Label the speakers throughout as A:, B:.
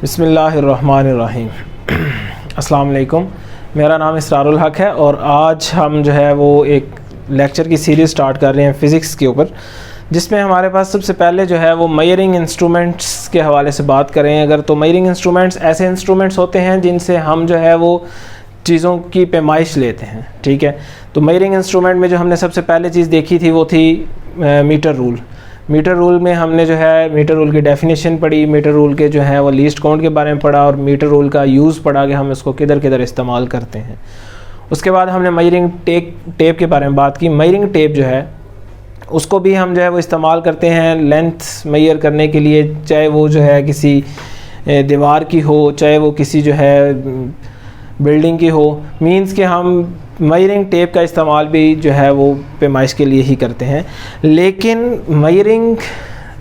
A: बिस्मिल्लाहिर्रहमानिर्रहीम। अस्सलाम वालेकुम। मेरा नाम इसरारुल हक है और आज हम जो है वो एक लेक्चर की सीरीज़ स्टार्ट कर रहे हैं फ़िज़िक्स के ऊपर, जिसमें हमारे पास सबसे पहले जो है वो मेजरिंग इंस्ट्रूमेंट्स के हवाले से बात करें। अगर तो मेजरिंग इंस्ट्रूमेंट्स ऐसे इंस्ट्रूमेंट्स होते हैं जिनसे हम जो है वो चीज़ों की पैमाइश लेते हैं, ठीक है। तो मेजरिंग इंस्ट्रूमेंट में जो हमने सबसे पहले चीज़ देखी थी वो थी मीटर रूल। मीटर रूल में हमने जो है मीटर रूल की डेफिनेशन पढ़ी, मीटर रूल के जो है वो लीस्ट काउंट के बारे में पढ़ा और मीटर रूल का यूज़ पढ़ा कि हम इसको किधर किधर इस्तेमाल करते हैं। उसके बाद हमने मेजरिंग टेप के बारे में बात की। मेजरिंग टेप जो है उसको भी हम जो है वो इस्तेमाल करते हैं लेंथ मेजर करने के लिए, चाहे वो जो है किसी दीवार की हो, चाहे वो किसी जो है बिल्डिंग की हो। मींस कि हम मेजरिंग टेप का इस्तेमाल भी जो है वो पैमाइश के लिए ही करते हैं। लेकिन मेजरिंग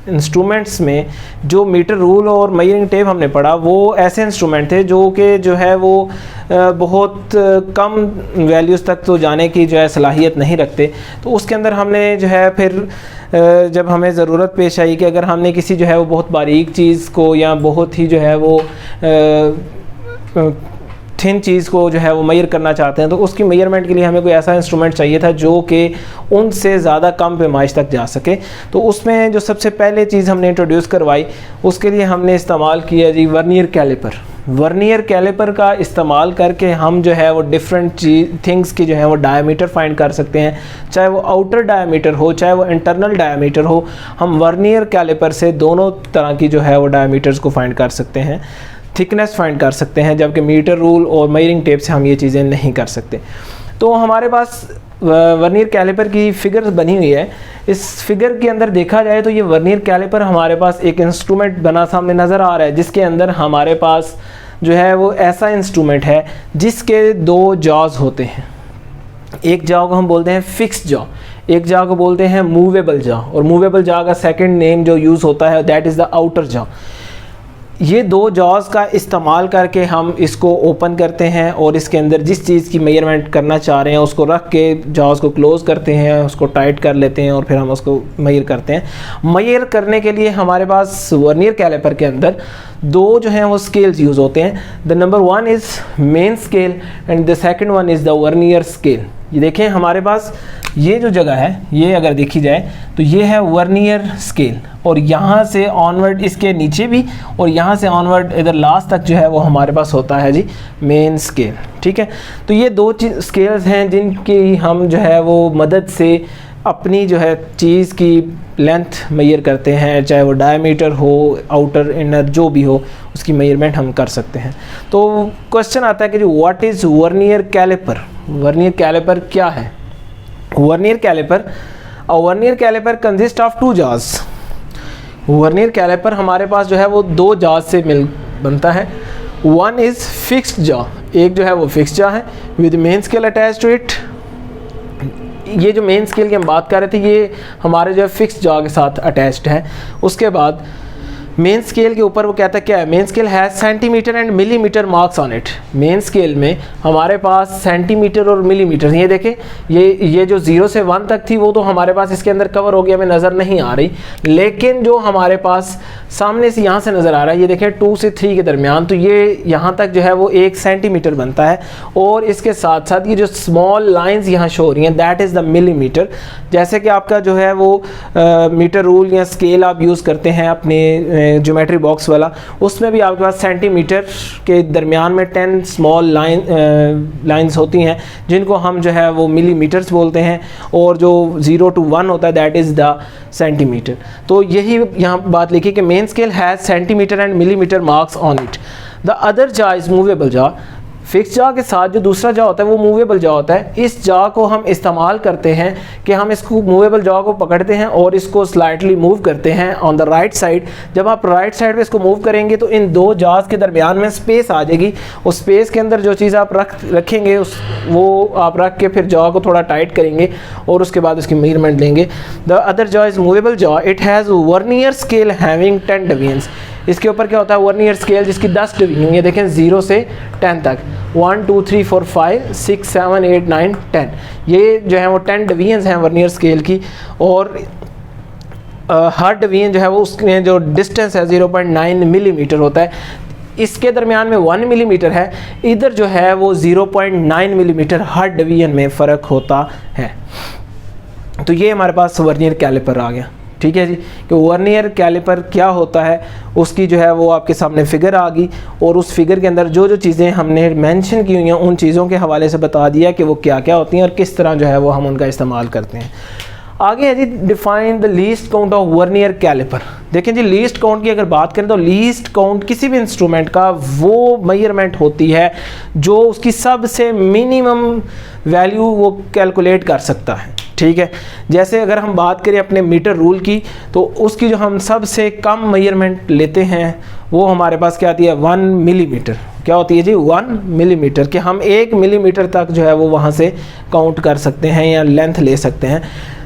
A: इंस्ट्रूमेंट्स में जो मीटर रूल और मेजरिंग टेप हमने पढ़ा वो ऐसे इंस्ट्रूमेंट थे जो कि जो है वो बहुत कम वैल्यूज़ तक तो जाने की जो है सलाहियत नहीं रखते। तो उसके अंदर हमने जो है फिर जब हमें ज़रूरत पेश आई कि अगर हमने किसी जो है वो बहुत बारीक चीज़ को या बहुत ही जो है वो थिन चीज़ को जो है वो मेजर करना चाहते हैं, तो उसकी मेजरमेंट के लिए हमें कोई ऐसा इंस्ट्रूमेंट चाहिए था जो कि उनसे ज़्यादा कम पैमाइश तक जा सके। तो उसमें जो सबसे पहले चीज़ हमने इंट्रोड्यूस करवाई उसके लिए हमने इस्तेमाल किया जी वर्नियर कैलिपर। वर्नियर कैलिपर का इस्तेमाल करके हम जो है वो डिफरेंट थिंग्स की जो है वो डायमीटर फाइंड कर सकते हैं, चाहे वो आउटर डायमीटर हो चाहे वो इंटरनल डायमीटर हो। हम वर्नियर कैलिपर से दोनों तरह की जो है वो डायमीटर्स को फाइंड कर सकते हैं, थिकनेस फाइंड कर सकते हैं, जबकि मीटर रूल और मेजरिंग टेप से हम ये चीज़ें नहीं कर सकते। तो हमारे पास वर्नियर कैलिपर की फिगर बनी हुई है। इस फिगर के अंदर देखा जाए तो ये वर्नियर कैलिपर हमारे पास एक इंस्ट्रूमेंट बना सामने नज़र आ रहा है, जिसके अंदर हमारे पास जो है वो ऐसा इंस्ट्रूमेंट है जिसके दो जॉज होते हैं। एक जॉ को हम बोलते हैं फिक्स जॉ, एक जॉ को बोलते हैं मूवेबल जॉ, और मूवेबल जॉ का सेकंड नेम जो यूज़ होता है that is the outer jaw. ये दो जॉज़ का इस्तेमाल करके हम इसको ओपन करते हैं और इसके अंदर जिस चीज़ की मेजरमेंट करना चाह रहे हैं उसको रख के जॉज़ को क्लोज़ करते हैं, उसको टाइट कर लेते हैं और फिर हम उसको मेजर करते हैं। मेजर करने के लिए हमारे पास वर्नियर कैलिपर के अंदर दो जो हैं वो स्केल्स यूज़ होते हैं। The number one is main scale and the second one is the vernier scale. ये देखें हमारे पास ये जो जगह है, ये अगर देखी जाए तो ये है वर्नियर स्केल, और यहाँ से ऑनवर्ड इसके नीचे भी और यहाँ से ऑनवर्ड इधर लास्ट तक जो है वो हमारे पास होता है जी मेन स्केल, ठीक है। तो ये दो स्केल्स हैं जिनकी हम जो है वो मदद से अपनी जो है चीज़ की लेंथ मेजर करते हैं, चाहे वो डायमीटर हो, आउटर इनर जो भी हो, उसकी मेजरमेंट हम कर सकते हैं। तो क्वेश्चन आता है कि जो what is vernier caliper, vernier caliper क्या है। Vernier caliper consist of two jaws. Vernier caliper हमारे पास जो है वो दो जॉज से बनता है। वन इज़ फिक्स्ड जॉ, एक जो है वो फिक्स्ड जॉ है with main scale attach to it. ये जो मेन स्केल की हम बात कर रहे थे ये हमारे जो है फिक्स जॉ के साथ अटैच्ड है। उसके बाद मेन स्केल के ऊपर वो कहता है क्या है, main scale has centimetre and millimetre marks on it. Main scale में हमारे पास सेंटीमीटर और मिलीमीटर, ये देखें ये जो 0 से 1 तक थी वो तो हमारे पास इसके अंदर कवर हो गया, हमें नज़र नहीं आ रही। लेकिन जो हमारे पास सामने से यहाँ से नज़र आ रहा है, ये देखें 2 से 3 के दरमियान, तो ये यहाँ तक जो है वो 1 सेंटीमीटर बनता है। और इसके साथ साथ ये जो स्मॉल लाइंस यहाँ शो हो रही हैं दैट इज़ द मिलीमीटर। जैसे कि आपका जो है वो मीटर रूल या स्केल आप यूज़ करते हैं अपने ज्योमेट्री बॉक्स वाला, उसमें भी आपके पास सेंटीमीटर के दरमियान में 10 स्मॉल लाइंस होती हैं जिनको हम जो है वो मिलीमीटर्स बोलते हैं, और जो 0 to 1 होता है दैट इज़ द सेंटीमीटर। तो यही यहाँ बात लिखी कि main scale has centimetre and millimetre marks on it. The other jaw is movable jaw. Fix jaw के साथ जो दूसरा जॉ होता है वो मूवेबल जॉ होता है। इस जॉ को हम इस्तेमाल करते हैं कि हम इसको मूवेबल जॉ को पकड़ते हैं और इसको स्लाइटली मूव करते हैं ऑन द राइट साइड। जब आप राइट साइड पे इसको मूव करेंगे तो इन दो जॉज के दरमियान में स्पेस आ जाएगी। उस स्पेस के अंदर जो चीज़ आप रखेंगे वो आप रख के फिर जॉ को थोड़ा टाइट करेंगे और उसके बाद उसकी मेजरमेंट लेंगे। The other jaw is movable jaw, it has vernier scale having 10 divisions. इसके ऊपर क्या होता है वर्नियर स्केल जिसकी 10 डिवीजन, ये देखें 0 से 10 तक, 1 2 3 4 5 6 7 8 9 10, ये जो है वो 10 डिवीजन्स हैं वर्नियर स्केल की। और हर डिवीजन जो है वो उसमें जो डिस्टेंस है 0.9 मिलीमीटर होता है। इसके दरमियान में 1 मिलीमीटर है, इधर जो है वो 0.9 मिलीमीटर हर डिवीजन में फ़र्क होता है। तो ये हमारे पास वर्नियर कैलिपर आ गया, ठीक है जी। कि वर्नियर कैलिपर क्या होता है उसकी जो है वो आपके सामने फ़िगर आ गई, और उस फिगर के अंदर जो जो चीज़ें हमने मेंशन की हुई हैं उन चीज़ों के हवाले से बता दिया कि वो क्या क्या होती हैं और किस तरह जो है वो हम उनका इस्तेमाल करते हैं। आगे है जी define the least count of vernier caliper. देखें जी, लीस्ट काउंट की अगर बात करें तो लीस्ट काउंट किसी भी इंस्ट्रूमेंट का वो मेजरमेंट होती है जो उसकी सबसे मिनिमम वैल्यू वो कैलकुलेट कर सकता है, ठीक है। जैसे अगर हम बात करें अपने मीटर रूल की, तो उसकी जो हम सबसे कम मेजरमेंट लेते हैं वो हमारे पास क्या आती है, 1 मिलीमीटर। क्या होती है जी, 1 मिलीमीटर, कि हम 1 मिलीमीटर तक जो है वो वहाँ से काउंट कर सकते हैं या लेंथ ले सकते हैं।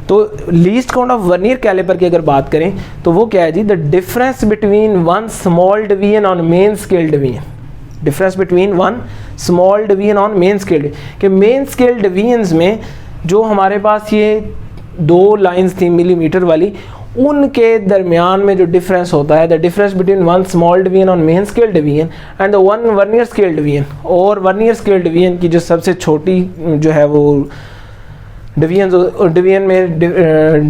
A: तो least count of vernier caliper की अगर बात करें तो वो क्या है जी, the difference between 1 small division on main scale division. Difference between 1 small division on main scale, कि मेन स्केल डिवीजन्स में जो हमारे पास ये 2 लाइंस थी मिलीमीटर वाली, उनके दरमियान में जो डिफरेंस होता है, the difference between 1 small division on main scale division and the 1 vernier scale division, और वर्नियर स्केल डिवीजन की जो सबसे छोटी जो है वो डिवीजन में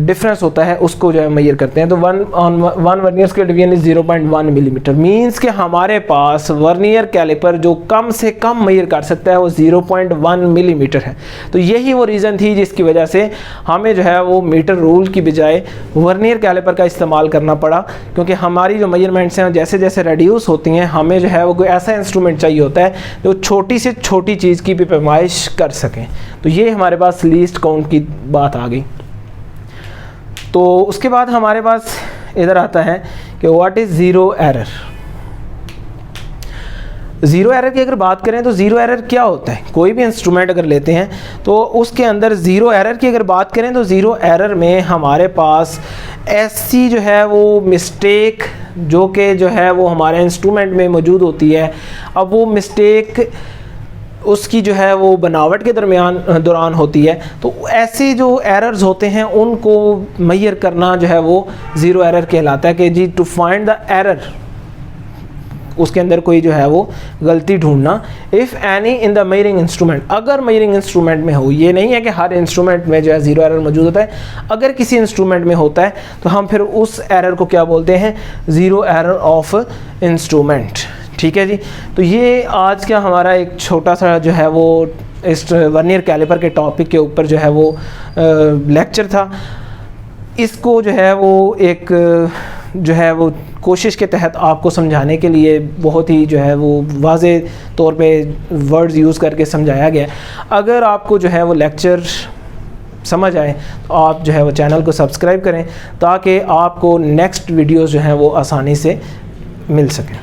A: डिफरेंस होता है उसको जो है मेजर करते हैं। तो 1 vernier scale division is 0.1 millimetre, means कि हमारे पास वर्नियर कैलिपर जो कम से कम मेजर कर सकता है वो 0.1 मिलीमीटर है। तो यही वो रीज़न थी जिसकी वजह से हमें जो है वो मीटर रूल की बजाय वर्नियर कैलिपर का इस्तेमाल करना पड़ा, क्योंकि हमारी जो मेजरमेंट्स हैं जैसे जैसे रेड्यूस होती हैं, हमें जो है वो कोई ऐसा इंस्ट्रूमेंट चाहिए होता है जो छोटी से छोटी चीज़ की भी पैमाइश कर सकें। तो ये हमारे पास लीस्ट काउंट की बात आ गई। तो उसके बाद हमारे पास इधर आता है कि what is zero error. Zero error की अगर बात करें तो ज़ीरो एरर क्या होता है, कोई भी इंस्ट्रूमेंट अगर लेते हैं तो उसके अंदर ज़ीरो एरर की अगर बात करें तो ज़ीरो एरर में हमारे पास ऐसी जो है वो मिस्टेक जो कि जो है वो हमारे इंस्ट्रूमेंट में मौजूद होती है, अब वो मिस्टेक उसकी जो है वो बनावट के दौरान होती है, तो ऐसे जो एरर्स होते हैं उनको मेजर करना जो है वो ज़ीरो एरर कहलाता है। कि जी टू फाइंड द एरर, उसके अंदर कोई जो है वो गलती ढूंढना। If any in the measuring instrument, अगर मेजरिंग इंस्ट्रूमेंट में हो, ये नहीं है कि हर इंस्ट्रूमेंट में जो है ज़ीरो एरर मौजूद होता है, अगर किसी इंस्ट्रूमेंट में होता है तो हम फिर उस एरर को क्या बोलते हैं, ज़ीरो एरर ऑफ इंस्ट्रूमेंट। ठीक है जी। तो ये आज का हमारा एक छोटा सा जो है वो इस वर्नियर कैलिपर के टॉपिक के ऊपर जो है वो लेक्चर था। इसको जो है वो एक जो है वो कोशिश के तहत आपको समझाने के लिए बहुत ही जो है वो वाज़े तौर पे वर्ड्स यूज़ करके समझाया गया। अगर आपको जो है वो लेक्चर समझ आए तो आप जो है वो चैनल को सब्सक्राइब करें ताकि आपको नेक्स्ट वीडियोज़ जो हैं वो आसानी से मिल सकें।